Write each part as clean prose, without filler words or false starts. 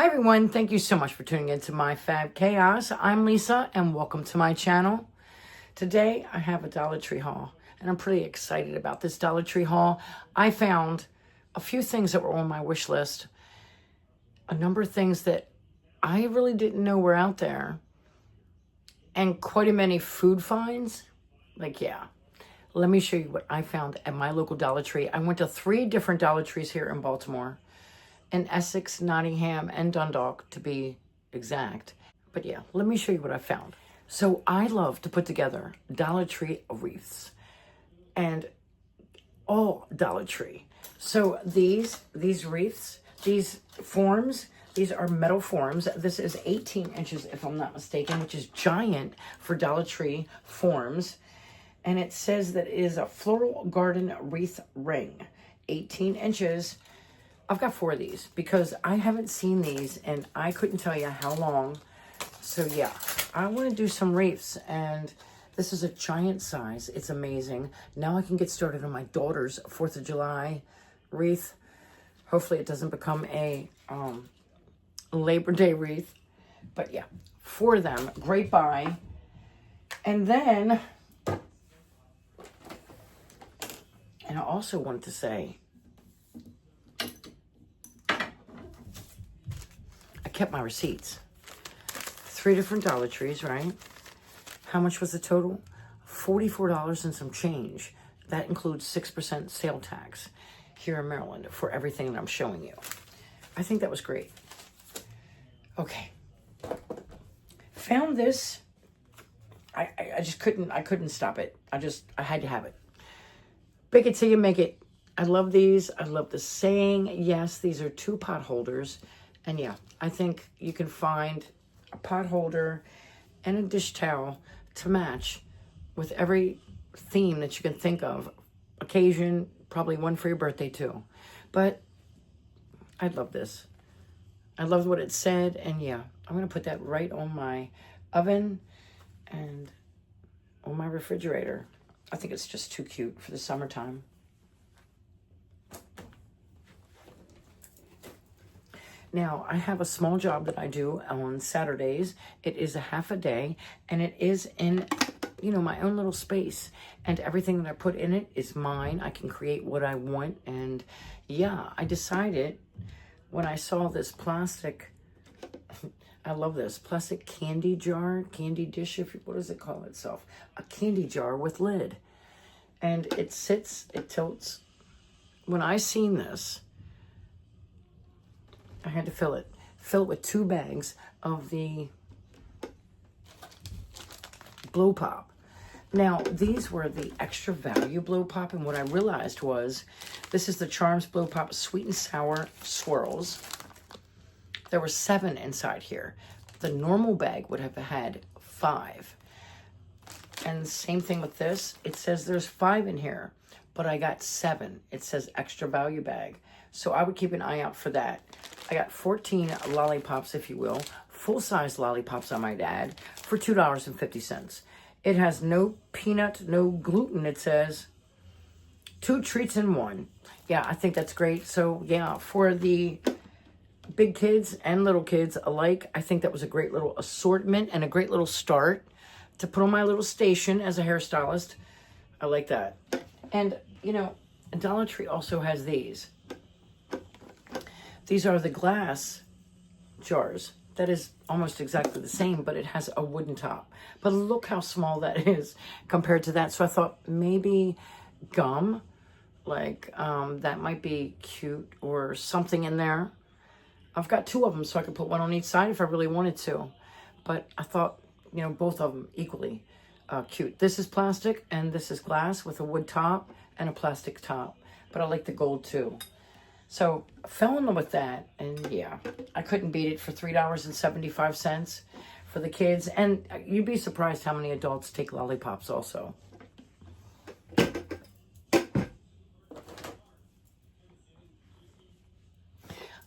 Hi everyone, thank you so much for tuning into my Fab Chaos. I'm Lisa and welcome to my channel. Today I have a Dollar Tree haul and I'm pretty excited about this Dollar Tree haul. I found a few things that were on my wish list, a number of things that I really didn't know were out there, and quite a many food finds. Let me show you what I found at my local Dollar Tree. I went to 3 different Dollar Trees here in Baltimore. In Essex, Nottingham, and Dundalk, to be exact. But yeah, let me show you what I found. So I love to put together Dollar Tree wreaths, and all Dollar Tree. So these wreaths, these forms, these are metal forms. This is 18 inches, if I'm not mistaken, which is giant for Dollar Tree forms. And it says that it is a floral garden wreath ring, 18 inches. I've got 4 of these because I haven't seen these and I couldn't tell you how long. So yeah, I want to do some wreaths, and this is a giant size. It's amazing. Now I can get started on my daughter's 4th of July wreath. Hopefully it doesn't become a Labor Day wreath. But yeah, 4 of them, great buy. And then, and I also wanted to say, kept my receipts. 3 different Dollar Trees, right? How much was the total? $44 and some change. That includes 6% sale tax here in Maryland for everything that I'm showing you. I think that was great. Okay. Found this. I just couldn't stop it. I had to have it. Bake it till you make it. I love these. I love the saying. Yes, these are 2 pot holders. And yeah, I think you can find a pot holder and a dish towel to match with every theme that you can think of. Occasion, probably one for your birthday too. But I love this. I loved what it said. And yeah, I'm going to put that right on my oven and on my refrigerator. I think it's just too cute for the summertime. Now, I have a small job that I do on Saturdays. It is a half a day, and it is in, my own little space. And everything that I put in it is mine. I can create what I want. And yeah, I decided when I saw this plastic, I love this, plastic candy jar, candy dish, what does it call itself? A candy jar with lid. And it sits, it tilts. When I seen this, I had to fill it with 2 bags of the blow pop. Now, these were the extra value blow pop, and what I realized was this is the Charms blow pop sweet and sour swirls. There were 7 inside here. The normal bag would have had 5. And same thing with this. It says there's 5 in here, but I got 7. It says extra value bag. So I would keep an eye out for that. I got 14 lollipops, if you will, full-size lollipops, I might add, for $2.50. It has no peanut, no gluten, it says. 2 treats in 1. Yeah, I think that's great. So yeah, for the big kids and little kids alike, I think that was a great little assortment and a great little start to put on my little station as a hairstylist. I like that. And, Dollar Tree also has these. These are the glass jars. That is almost exactly the same, but it has a wooden top. But look how small that is compared to that. So I thought maybe gum, that might be cute, or something in there. I've got 2 of them, so I could put one on each side if I really wanted to. But I thought, both of them equally cute. This is plastic and this is glass with a wood top and a plastic top. But I like the gold too. So I fell in love with that, and yeah, I couldn't beat it for $3.75 for the kids. And you'd be surprised how many adults take lollipops also.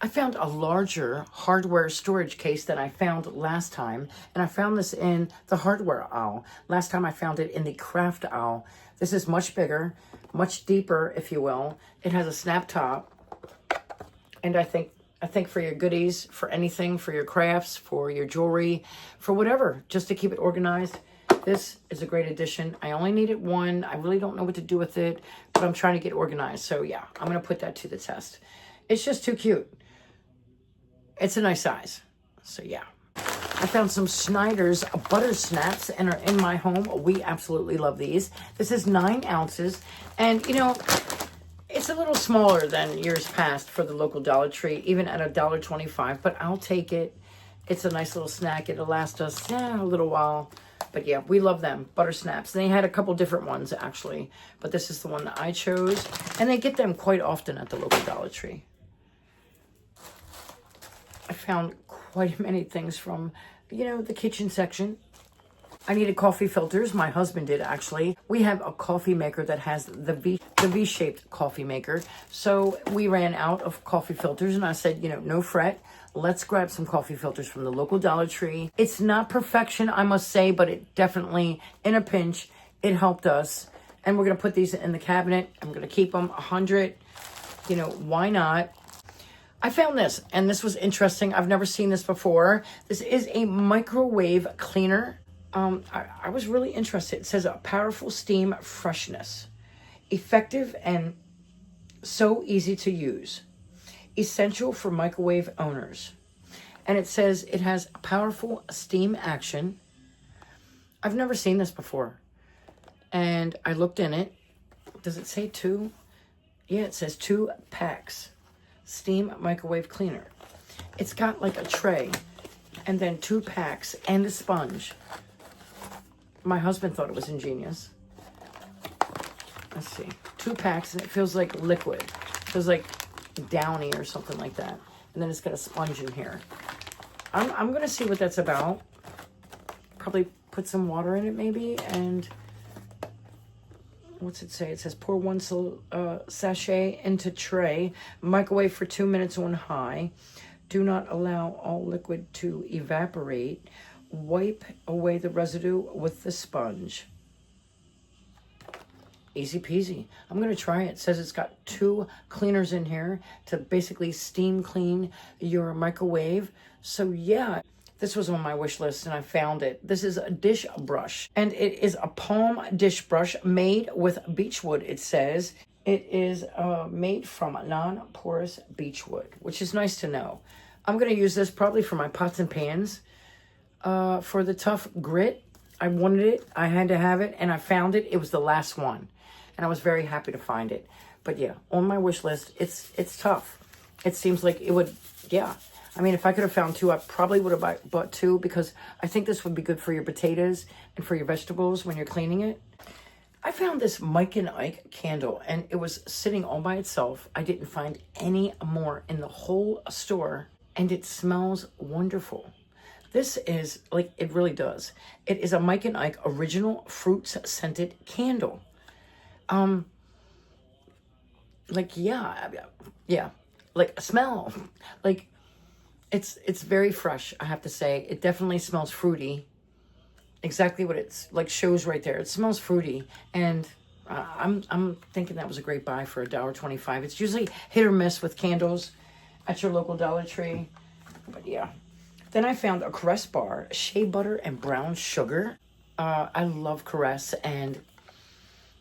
I found a larger hardware storage case than I found last time, and I found this in the hardware aisle. Last time I found it in the craft aisle. This is much bigger, much deeper, if you will. It has a snap top, and I think I think for your goodies, for anything, for your crafts, for your jewelry, for whatever, just to keep it organized. This is a great addition. I only needed one. I really don't know what to do with it, but I'm trying to get organized. So yeah, I'm going to put that to the test. It's just too cute. It's a nice size. So yeah. I found some Schneider's butter snaps and are in my home. We absolutely love these. This is 9 ounces. And, you know, it's a little smaller than years past for the local Dollar Tree, even at $1.25. But I'll take it. It's a nice little snack. It'll last us a little while. But yeah, we love them. Butter snaps. They had a couple different ones, actually. But this is the one that I chose. And they get them quite often at the local Dollar Tree. I found quite many things from, you know, the kitchen section. I needed coffee filters. My husband did, actually. We have a coffee maker that has the V-shaped coffee maker. So we ran out of coffee filters, and I said, you know, no fret. Let's grab some coffee filters from the local Dollar Tree. It's not perfection, I must say, but it definitely, in a pinch, it helped us. And we're going to put these in the cabinet. I'm going to keep them 100. You know, why not? I found this, and this was interesting. I've never seen this before. This is a microwave cleaner. I was really interested. It says a powerful steam freshness. Effective and so easy to use. Essential for microwave owners. And it says it has a powerful steam action. I've never seen this before. And I looked in it. Does it say 2? Yeah, it says 2 packs. Steam microwave cleaner. It's got like a tray and then 2 packs and a sponge. My husband thought it was ingenious. Let's see. 2 packs and it feels like liquid. It feels like Downy or something like that. And then it's got a sponge in here. I'm going to see what that's about. Probably put some water in it maybe. And what's it say? It says pour 1 sachet into tray. Microwave for 2 minutes on high. Do not allow all liquid to evaporate. Wipe away the residue with the sponge. Easy peasy. I'm going to try it. It says it's got 2 cleaners in here to basically steam clean your microwave. So yeah, this was on my wish list and I found it. This is a dish brush and it is a palm dish brush made with beechwood. It says it is made from non-porous beechwood, which is nice to know. I'm going to use this probably for my pots and pans. For the tough grit, I wanted it. I had to have it and I found it. It was the last one. And I was very happy to find it. But yeah, on my wish list, it's tough. It seems like it would, yeah. I mean, if I could have found 2, I probably would have bought 2 because I think this would be good for your potatoes and for your vegetables when you're cleaning it. I found this Mike and Ike candle and it was sitting all by itself. I didn't find any more in the whole store and it smells wonderful. This is, like, it really does. It is a Mike and Ike original fruits scented candle. Like, yeah, like, smell. Like, it's very fresh, I have to say. It definitely smells fruity. Exactly what it's, like, shows right there. It smells fruity. And I'm thinking that was a great buy for $1.25. It's usually hit or miss with candles at your local Dollar Tree. But, yeah. Then I found a Caress bar, shea butter and brown sugar. I love Caress and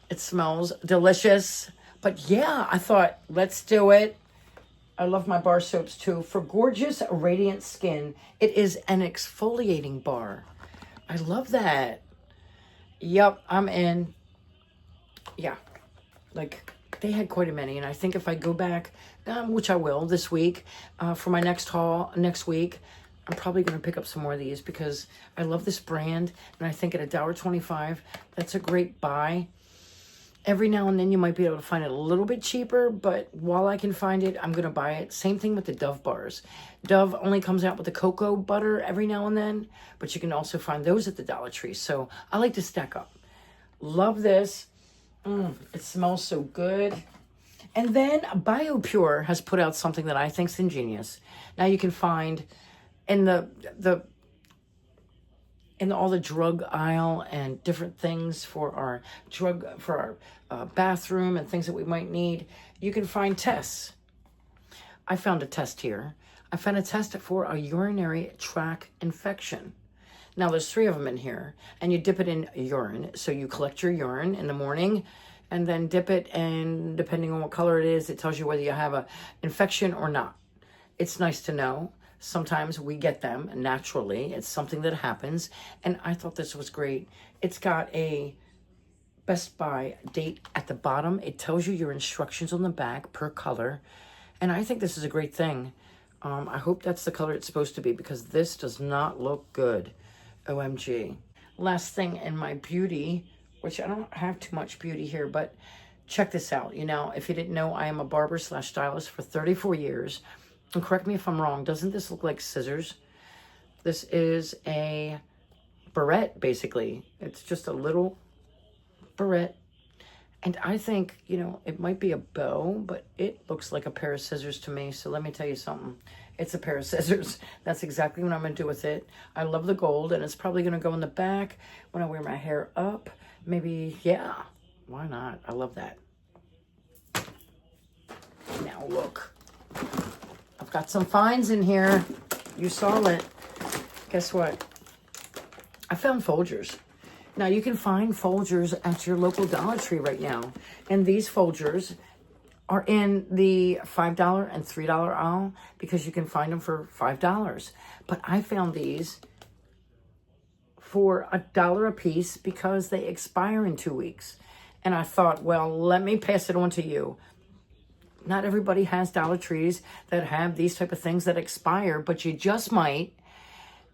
it smells delicious. But yeah, I thought, let's do it. I love my bar soaps too. For gorgeous, radiant skin, it is an exfoliating bar. I love that. Yep, I'm in. Yeah, like they had quite a many. And I think if I go back, which I will this week, for my next haul next week, I'm probably going to pick up some more of these because I love this brand. And I think at $1.25, that's a great buy. Every now and then you might be able to find it a little bit cheaper, but while I can find it, I'm going to buy it. Same thing with the Dove bars. Dove only comes out with the cocoa butter every now and then, but you can also find those at the Dollar Tree. So I like to stack up. Love this. It smells so good. And then BioPure has put out something that I think is ingenious. Now you can find in all the drug aisle and different things for our bathroom and things that we might need, you can find tests. I found a test here. I found a test for a urinary tract infection. Now, there's 3 of them in here, and you dip it in urine. So you collect your urine in the morning, and then dip it, and depending on what color it is, it tells you whether you have an infection or not. It's nice to know. Sometimes we get them naturally. It's something that happens, and I thought this was great. It's got a Best Buy date at the bottom. It tells you your instructions on the back per color, and I think this is a great thing. I hope that's the color it's supposed to be, because this does not look good. OMG. Last thing in my beauty, which I don't have too much beauty here, but check this out. You know, if you didn't know, I am a barber / stylist for 34 years. And correct me if I'm wrong, doesn't this look like scissors? This is a barrette, basically. It's just a little barrette. And I think, you know, it might be a bow, but it looks like a pair of scissors to me. So let me tell you something. It's a pair of scissors. That's exactly what I'm going to do with it. I love the gold, and it's probably going to go in the back when I wear my hair up. Maybe, yeah, why not? I love that. Now look. I've got some finds in here. You saw it. Guess what? I found Folgers. Now, you can find Folgers at your local Dollar Tree right now. And these Folgers are in the $5 and $3 aisle, because you can find them for $5. But I found these for $1 a piece because they expire in 2 weeks. And I thought, well, let me pass it on to you. Not everybody has Dollar Trees that have these type of things that expire, but you just might.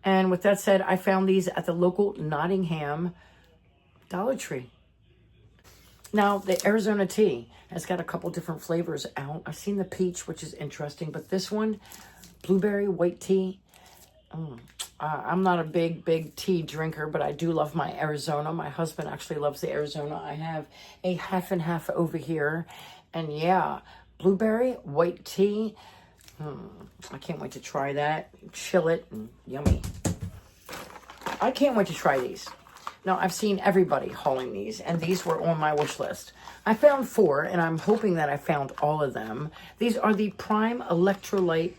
And with that said, I found these at the local Nottingham Dollar Tree. Now, the Arizona tea has got a couple different flavors out. I've seen the peach, which is interesting, but this one, blueberry white tea. I'm not a big tea drinker, but I do love my Arizona. My husband actually loves the Arizona. I have a half and half over here. And yeah, blueberry white tea. I can't wait to try that. Chill it and yummy. I can't wait to try these. Now, I've seen everybody hauling these, and these were on my wish list. I found 4, and I'm hoping that I found all of them. These are the Prime Electrolyte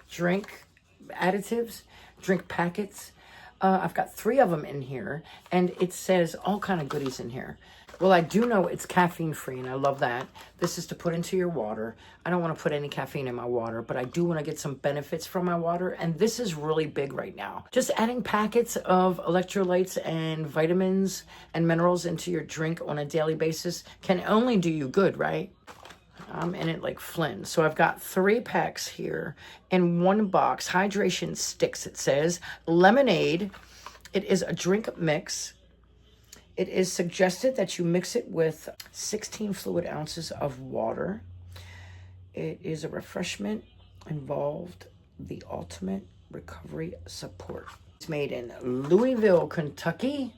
drink additives, drink packets. I've got 3 of them in here, and it says all kind of goodies in here. Well, I do know it's caffeine-free, and I love that. This is to put into your water. I don't want to put any caffeine in my water, but I do want to get some benefits from my water, and this is really big right now. Just adding packets of electrolytes and vitamins and minerals into your drink on a daily basis can only do you good, right? I'm in it like Flynn. So I've got 3 packs here in 1 box. Hydration sticks, it says. Lemonade. It is a drink mix. It is suggested that you mix it with 16 fluid ounces of water. It is a refreshment involved the ultimate recovery support. It's made in Louisville, Kentucky.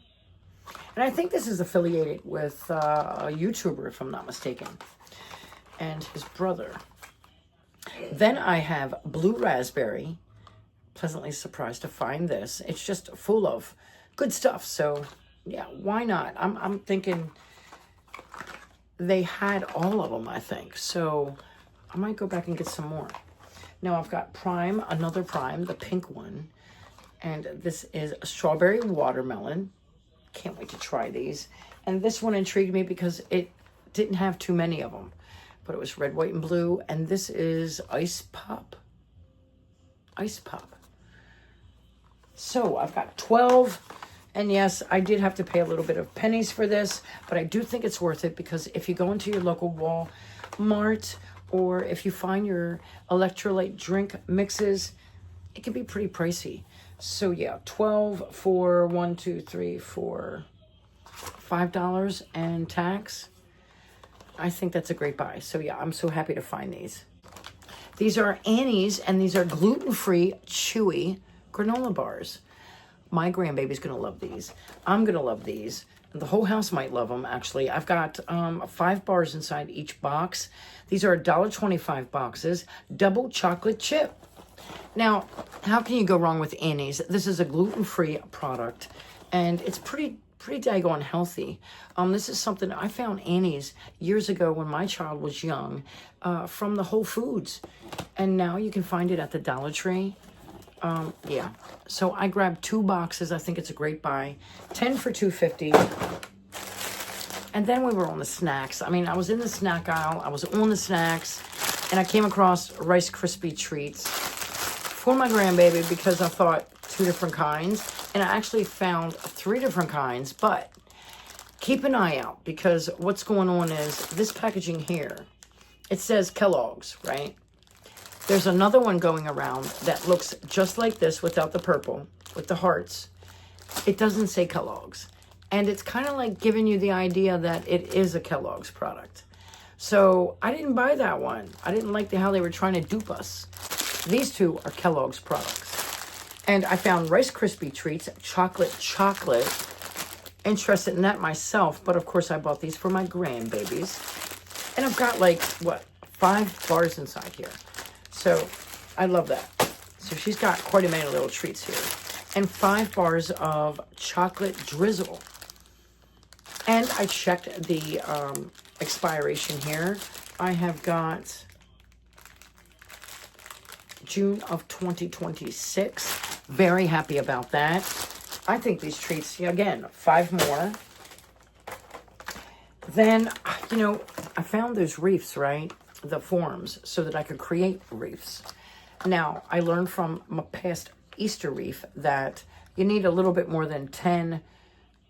And I think this is affiliated with a YouTuber, if I'm not mistaken, and his brother. Then I have blue raspberry. Pleasantly surprised to find this. It's just full of good stuff. So yeah, why not? I'm thinking they had all of them, I think. So I might go back and get some more. Now I've got Prime, another Prime, the pink one. And this is strawberry watermelon. Can't wait to try these. And this one intrigued me because it didn't have too many of them. But it was red, white, and blue. And this is Ice Pop. Ice Pop. So I've got 12. And yes, I did have to pay a little bit of pennies for this, but I do think it's worth it, because if you go into your local Walmart, or if you find your electrolyte drink mixes, it can be pretty pricey. So yeah, 12 for $5 and tax. I think that's a great buy. So yeah, I'm so happy to find these. These are Annie's, and these are gluten-free, chewy granola bars. My grandbaby's going to love these. I'm going to love these. The whole house might love them, actually. I've got 5 bars inside each box. These are $1.25 boxes. Double chocolate chip. Now, how can you go wrong with Annie's? This is a gluten-free product, and it's pretty pretty daggone healthy. This is something I found Annie's years ago when my child was young from the Whole Foods. And now you can find it at the Dollar Tree. Yeah, so I grabbed 2 boxes. I think it's a great buy. 10 for $2.50. And then we were on the snacks. I mean, I was in the snack aisle. I was on the snacks. And I came across Rice Krispie treats for my grandbaby because I thought 2 different kinds. And I actually found 3 different kinds. But keep an eye out because what's going on is this packaging here. It says Kellogg's, right? There's another one going around that looks just like this without the purple, with the hearts. It doesn't say Kellogg's. And it's kind of like giving you the idea that it is a Kellogg's product. So I didn't buy that one. I didn't like how they were trying to dupe us. These 2 are Kellogg's products. And I found Rice Krispie treats, chocolate. Interested in that myself. But of course I bought these for my grandbabies. And I've got like, what, 5 bars inside here. So I love that. So she's got quite a many little treats here. And 5 bars of chocolate drizzle. And I checked the expiration here. I have got June of 2026. Very happy about that. I think these treats, again, 5 more. Then, you know, I found those wreaths, right? The forms, so that I could create wreaths. Now, I learned from my past Easter wreath that you need a little bit more than 10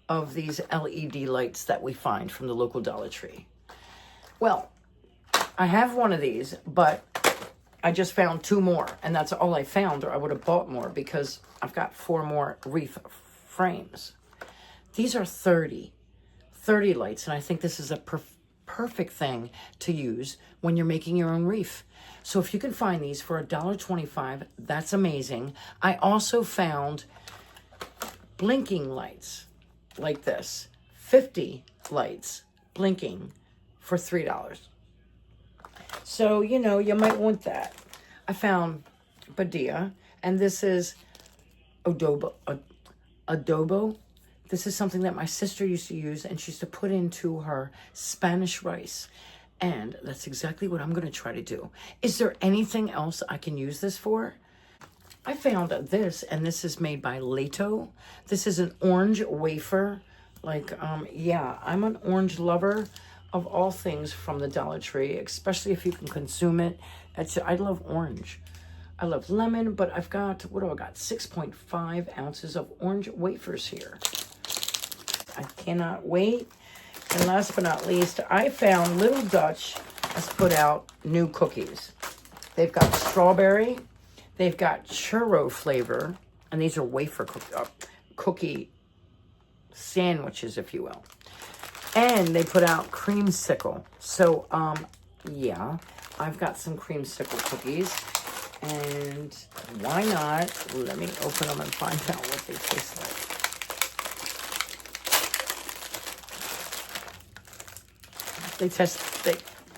of these LED lights that we find from the local Dollar Tree. Well, I have one of these, but I just found 2 more, and that's all I found, or I would have bought more because I've got 4 more wreath frames. These are 30 lights, and I think this is a perfect thing to use when you're making your own wreath. So if you can find these for $1.25, that's amazing. I also found blinking lights like this. 50 lights blinking for $3. So, you know, you might want that. I found Badia, and this is adobo. This is something that my sister used to use, and she used to put into her Spanish rice. And that's exactly what I'm going to try to do. Is there anything else I can use this for? I found this, and this is made by Leto. This is an orange wafer. Like, yeah, I'm an orange lover of all things from the Dollar Tree, especially if you can consume it. I love orange. I love lemon, but I've got, what do I got? 6.5 ounces of orange wafers here. I cannot wait. And last but not least, I found Little Dutch has put out new cookies. They've got strawberry, they've got churro flavor, and these are wafer cookie sandwiches, if you will. And they put out creamsicle. So, yeah, I've got some creamsicle cookies. And why not? Let me open them and find out what they taste like.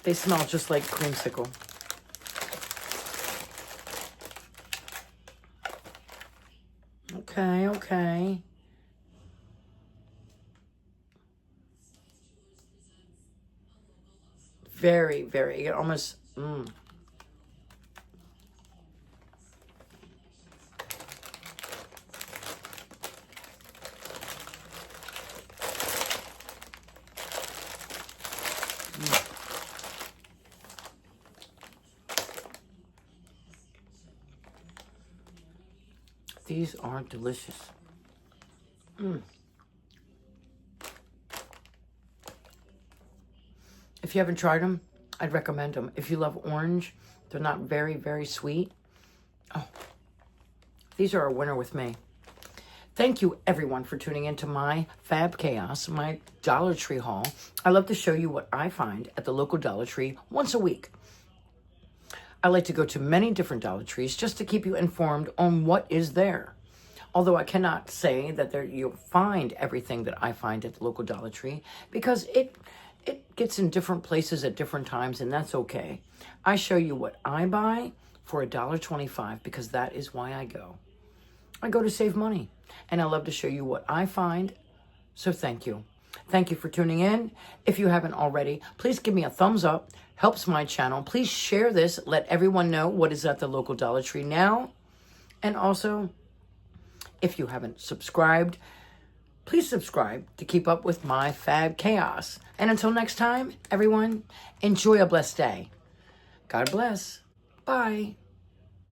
They smell just like creamsicle. Okay. Very, very, almost, These are delicious. If you haven't tried them, I'd recommend them. If you love orange, they're not very, very sweet. Oh, these are a winner with me. Thank you, everyone, for tuning into my Fab Chaos, my Dollar Tree haul. I love to show you what I find at the local Dollar Tree once a week. I like to go to many different Dollar Trees just to keep you informed on what is there. Although I cannot say that you'll find everything that I find at the local Dollar Tree because it gets in different places at different times, and that's okay. I show you what I buy for $1.25 because that is why I go. I go to save money, and I love to show you what I find So thank you. Thank you for tuning in. If you haven't already, please give me a thumbs up. Helps my channel. Please share this. Let everyone know what is at the local Dollar Tree now. And also, if you haven't subscribed, please subscribe to keep up with my fab chaos. And until next time, everyone, enjoy a blessed day. God bless. Bye.